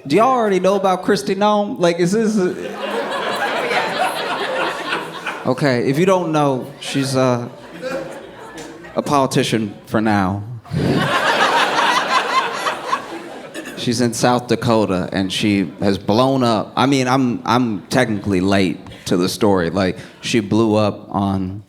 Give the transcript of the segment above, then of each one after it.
Do y'all already know about Kristi Noem? Like, is this... Okay, if you don't know, she's a politician for now. She's in South Dakota, and she has blown up. I mean, I'm technically late to the story. Like, she blew up on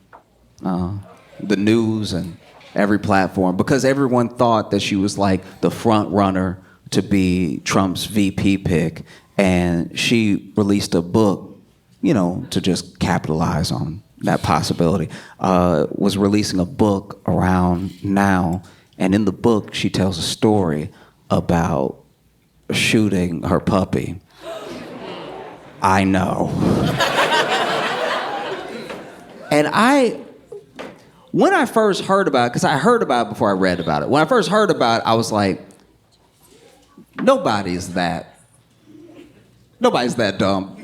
the news and every platform because everyone thought that she was like the front runner to be Trump's VP pick, and she released a book, you know, to just capitalize on that possibility. Was releasing a book around now, and in the book she tells a story about shooting her puppy. I know. And when I first heard about it, because I heard about it before I read about it, when I first heard about it, I was like, nobody's that dumb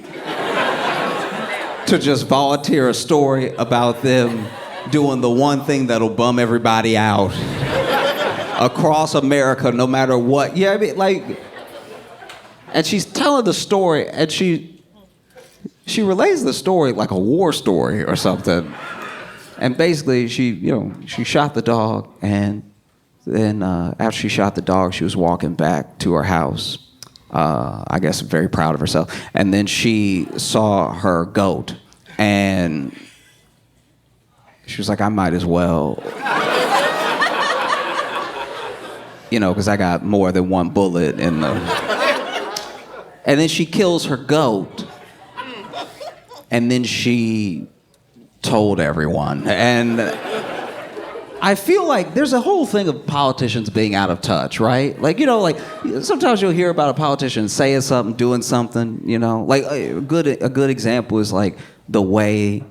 to just volunteer a story about them doing the one thing that'll bum everybody out across America, no matter what. Yeah, I mean, like, and she's telling the story, and she relays the story like a war story or something. And basically, she shot the dog, and then after she shot the dog, she was walking back to her house. I guess very proud of herself. And then she saw her goat, and she was like, I might as well. You know, because I got more than one bullet in the... And then she kills her goat, and then she told everyone. And I feel like there's a whole thing of politicians being out of touch, right? Like, you know, like sometimes you'll hear about a politician saying something, doing something, you know. Like a good example is like the way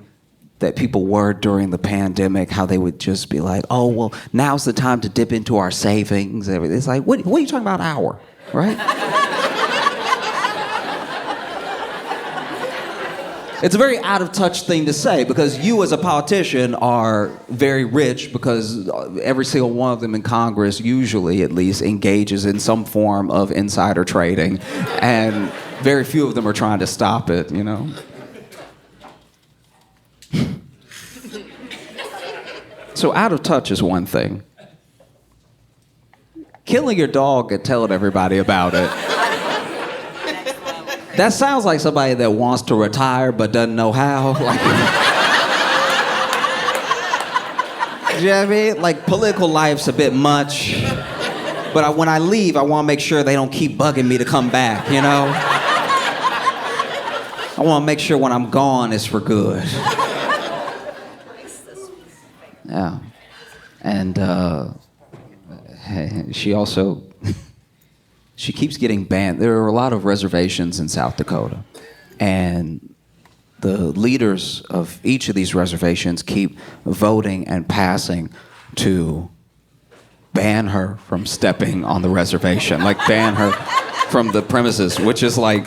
that people were during the pandemic, how they would just be like, oh, well, now's the time to dip into our savings. It's like, what are you talking about, our, right? It's a very out-of-touch thing to say because you as a politician are very rich because every single one of them in Congress, usually at least, engages in some form of insider trading, and very few of them are trying to stop it, you know? So out of touch is one thing. Killing your dog and telling everybody about it. That sounds like somebody that wants to retire but doesn't know how. Like, you know what I mean? Like, political life's a bit much. But when I leave, I want to make sure they don't keep bugging me to come back, you know? I want to make sure when I'm gone, it's for good. Yeah. And she also... She keeps getting banned. There are a lot of reservations in South Dakota, and the leaders of each of these reservations keep voting and passing to ban her from stepping on the reservation, like ban her from the premises, which is like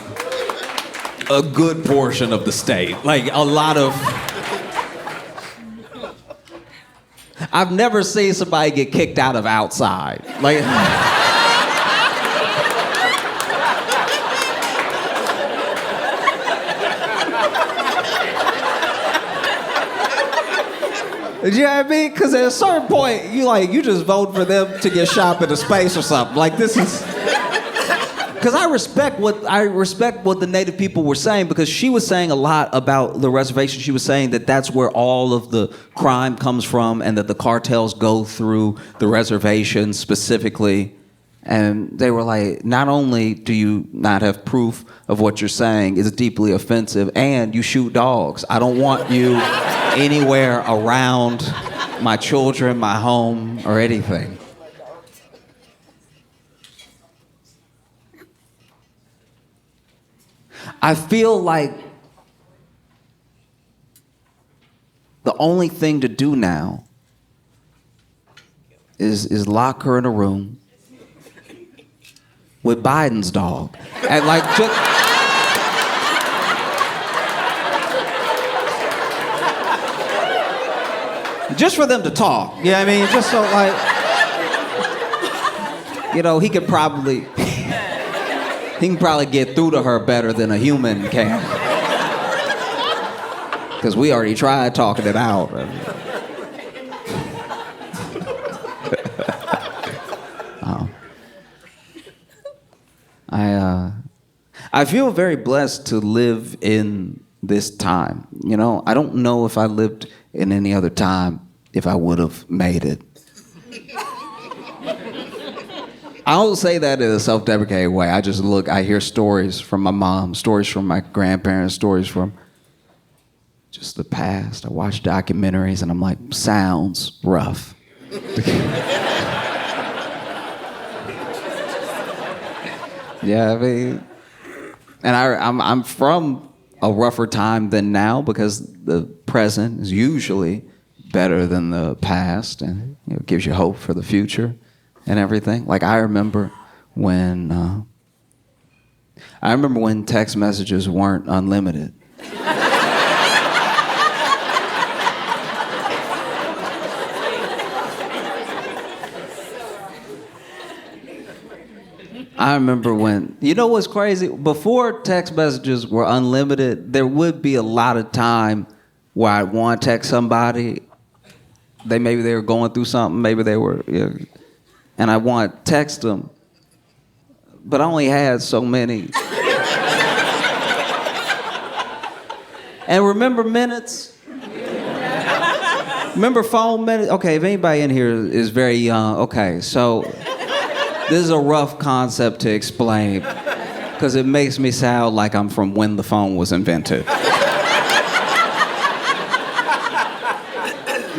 a good portion of the state. Like a lot of... I've never seen somebody get kicked out of outside. Like... You know what I mean? Because at a certain point, you just vote for them to get shot into space or something. Like, this is... Because I respect what the Native people were saying, because she was saying a lot about the reservation. She was saying that that's where all of the crime comes from, and that the cartels go through the reservation specifically. And they were like, not only do you not have proof of what you're saying, it's deeply offensive, and you shoot dogs. I don't want you anywhere around my children, my home, or anything. I feel like the only thing to do now is lock her in a room with Biden's dog. And like, just for them to talk. You know what I mean? Just so like, you know, he could probably, He can probably get through to her better than a human can. Because we already tried talking it out. I feel very blessed to live in this time. You know, I don't know if I lived in any other time if I would have made it. I don't say that in a self-deprecating way. I just look, I hear stories from my mom, stories from my grandparents, stories from just the past. I watch documentaries and I'm like, sounds rough. Yeah, I mean, and I'm from a rougher time than now because the present is usually better than the past, and it gives you hope for the future and everything. Like I remember when text messages weren't unlimited. I remember when, you know what's crazy? Before text messages were unlimited, there would be a lot of time where I'd want to text somebody. Maybe they were going through something, maybe they were, and I want to text them, but I only had so many. And remember minutes? Remember phone minutes? Okay, if anybody in here is very young, okay, so this is a rough concept to explain because it makes me sound like I'm from when the phone was invented.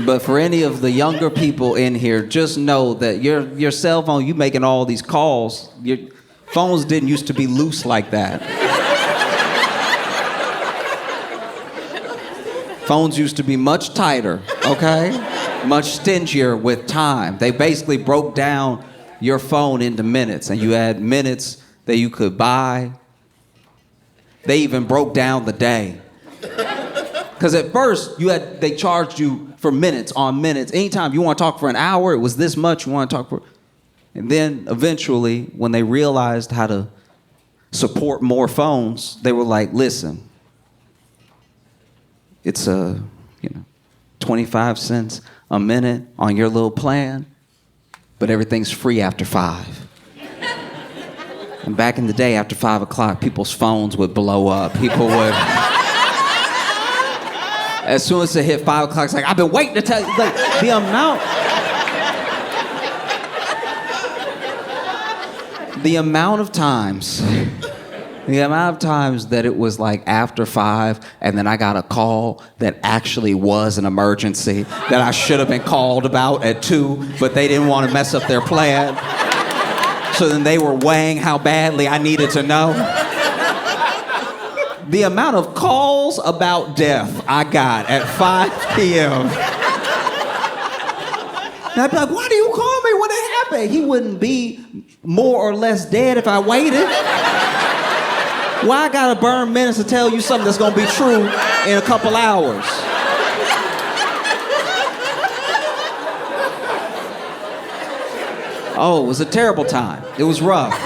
But for any of the younger people in here, just know that your cell phone, you making all these calls, your phones didn't used to be loose like that. Phones used to be much tighter, okay? Much stingier with time. They basically broke down your phone into minutes, and you had minutes that you could buy. They even broke down the day. Because at first, they charged you for minutes on minutes. Anytime you want to talk for an hour, it was this much you want to talk for. And then eventually, when they realized how to support more phones, they were like, listen, it's 25 cents a minute on your little plan, but everything's free after 5. And back in the day, after 5 o'clock, people's phones would blow up. People would... As soon as it hit 5 o'clock, it's like, I've been waiting to tell you. Like, the amount of times that it was like after 5, and then I got a call that actually was an emergency that I should have been called about at 2, but they didn't want to mess up their plan. So then they were weighing how badly I needed to know. The amount of calls about death I got at 5 p.m. And I'd be like, why do you call me when it happened? He wouldn't be more or less dead if I waited. Why I gotta burn minutes to tell you something that's gonna be true in a couple hours? Oh, it was a terrible time. It was rough.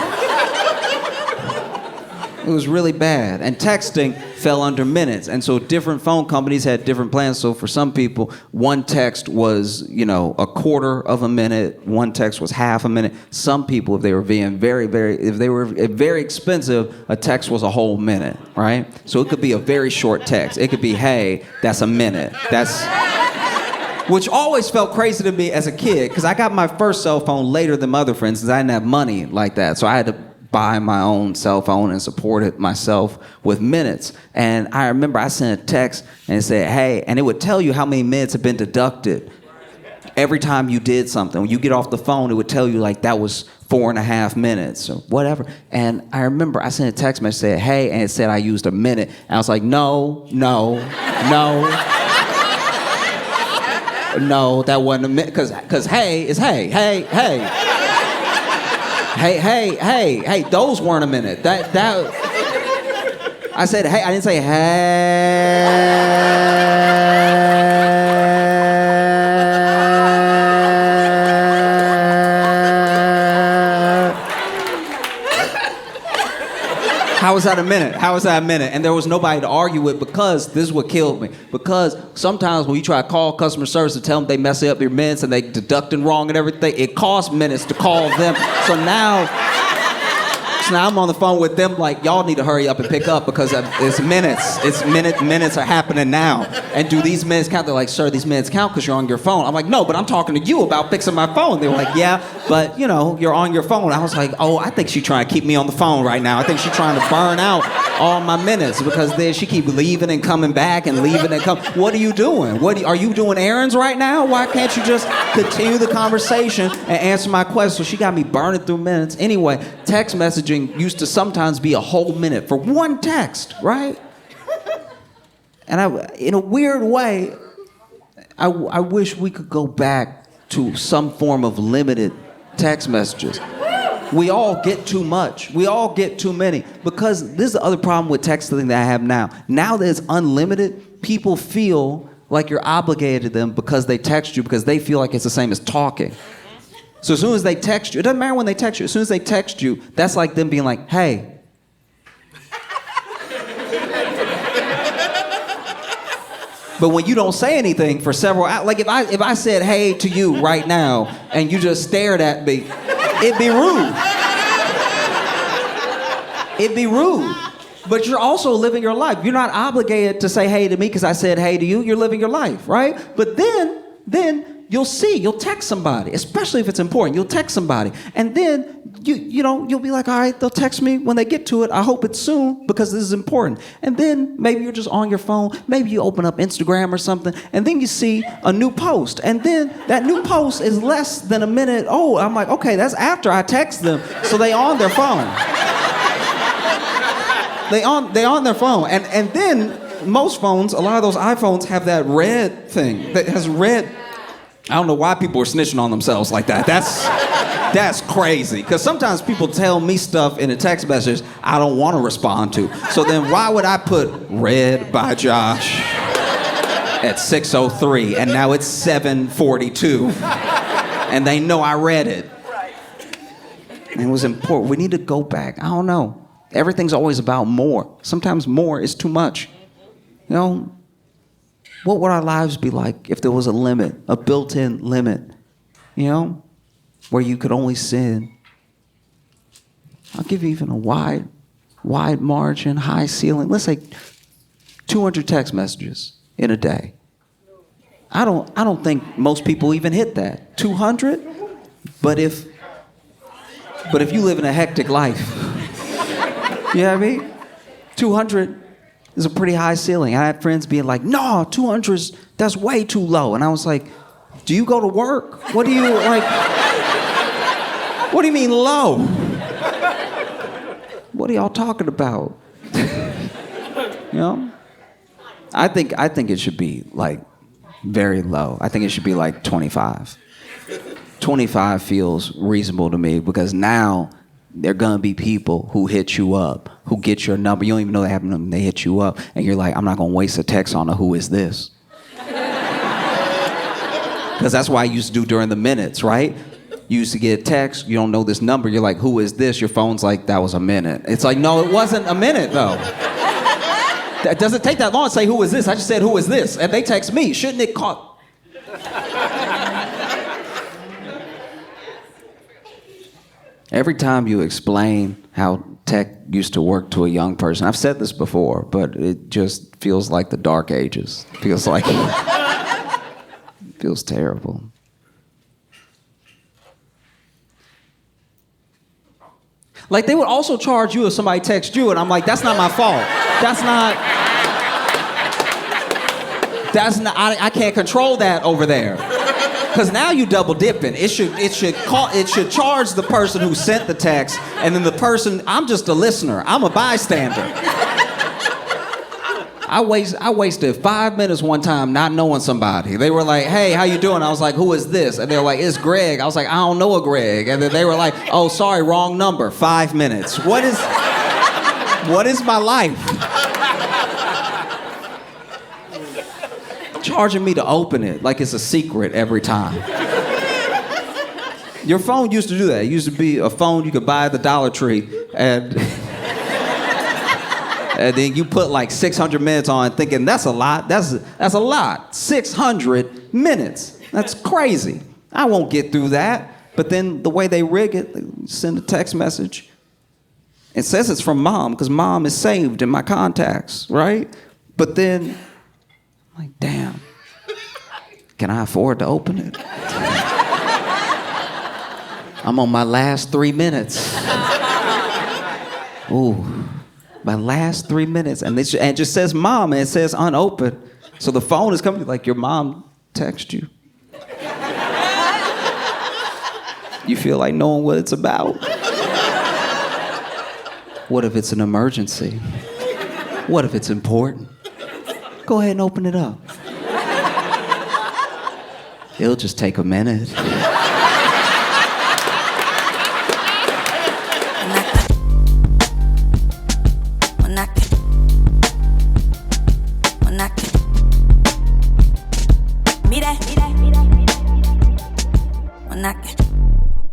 It was really bad. And texting fell under minutes. And so different phone companies had different plans. So for some people, one text was, a quarter of a minute. One text was half a minute. Some people, if they were being very expensive, a text was a whole minute, right? So it could be a very short text. It could be, hey, that's a minute. Which always felt crazy to me as a kid, because I got my first cell phone later than my other friends, because I didn't have money like that. So I had to buy my own cell phone and support it myself with minutes. And I remember I sent a text and it said, hey, and it would tell you how many minutes had been deducted every time you did something. When you get off the phone, it would tell you like that was 4.5 minutes or whatever. And I remember I sent a text message that said, hey, and it said I used a minute. And I was like, no, that wasn't a minute, because hey is hey. Hey, those weren't a minute. That I said, hey, I didn't say, hey. How was that a minute? How was that a minute? And there was nobody to argue with because this is what killed me. Because sometimes when you try to call customer service to tell them they mess up your minutes and they deducting wrong and everything, it costs minutes to call them. So now I'm on the phone with them like, y'all need to hurry up and pick up because it's minutes. Minutes are happening now. And do these minutes count? They're like, sir, these minutes count because you're on your phone. I'm like, no, but I'm talking to you about fixing my phone. They were like, yeah, but you're on your phone. I was like, oh, I think she's trying to keep me on the phone right now. I think she's trying to burn out all my minutes because then she keep leaving and coming back and leaving and coming. What are you doing? Are you doing errands right now? Why can't you just continue the conversation and answer my question? So she got me burning through minutes. Anyway, text messaging used to sometimes be a whole minute for one text, right? And in a weird way, I wish we could go back to some form of limited text messages. We all get too much. We all get too many. Because this is the other problem with texting that I have now. Now that it's unlimited, people feel like you're obligated to them because they text you because they feel like it's the same as talking. So as soon as they text you, it doesn't matter when they text you, as soon as they text you, that's like them being like, hey. But when you don't say anything for several hours, like if I said hey to you right now and you just stared at me, it'd be rude. It'd be rude. But you're also living your life. You're not obligated to say hey to me because I said hey to you. You're living your life, right? But then you'll text somebody, especially if it's important. You'll text somebody. And then you'll be like, all right, they'll text me when they get to it. I hope it's soon because this is important. And then maybe you're just on your phone. Maybe you open up Instagram or something. And then you see a new post. And then that new post is less than a minute old. I'm like, okay, that's after I text them. So they on their phone. They on their phone. And then most phones, a lot of those iPhones have that red thing that has red. I don't know why people are snitching on themselves like that. That's crazy. Because sometimes people tell me stuff in a text message I don't want to respond to. So then why would I put read by Josh at 6:03 and now it's 7:42 and they know I read it. And it was important. We need to go back. I don't know. Everything's always about more. Sometimes more is too much. What would our lives be like if there was a limit, a built-in limit, where you could only sin? I'll give you even a wide margin, high ceiling. Let's say 200 text messages in a day. I don't think most people even hit that. 200? But if you live in a hectic life, you know what I mean? 200 is a pretty high ceiling. I had friends being like, no, 200's, that's way too low. And I was like, do you go to work? What do you mean low? What are y'all talking about? I think it should be like very low. I think it should be like 25. 25 feels reasonable to me because now there are going to be people who hit you up, who get your number. You don't even know they have a number. They hit you up, and you're like, I'm not going to waste a text on a who is this? Because that's what I used to do during the minutes, right? You used to get a text, you don't know this number, you're like, who is this? Your phone's like, that was a minute. It's like, no, it wasn't a minute, though. That doesn't take that long to say, who is this? I just said, who is this? And they text me. Shouldn't it call? Every time you explain how tech used to work to a young person, I've said this before, but it just feels like the dark ages. Feels like feels terrible. Like they would also charge you if somebody texts you, and I'm like, that's not my fault. I can't control that over there. Because now you double dipping. It should charge the person who sent the text, and then the person, I'm just a listener. I'm a bystander. I wasted 5 minutes one time not knowing somebody. They were like, hey, how you doing? I was like, who is this? And they were like, it's Greg. I was like, I don't know a Greg. And then they were like, oh, sorry, wrong number. 5 minutes. What is my life? Charging me to open it like it's a secret every time. Your phone used to do that. It used to be a phone you could buy at the Dollar Tree, and And then you put like 600 minutes on thinking that's a lot. That's a lot. 600 minutes. That's crazy. I won't get through that. But then the way they rig it, they send a text message. It says it's from mom because mom is saved in my contacts, right? But then I'm like, damn, can I afford to open it? I'm on my last 3 minutes. Ooh. My last 3 minutes, and it just says mom, and it says unopened. So the phone is coming like, your mom texted you. You feel like knowing what it's about. What if it's an emergency? What if it's important? Go ahead and open it up. It'll just take a minute. Mira, mira, mira, mira, mira.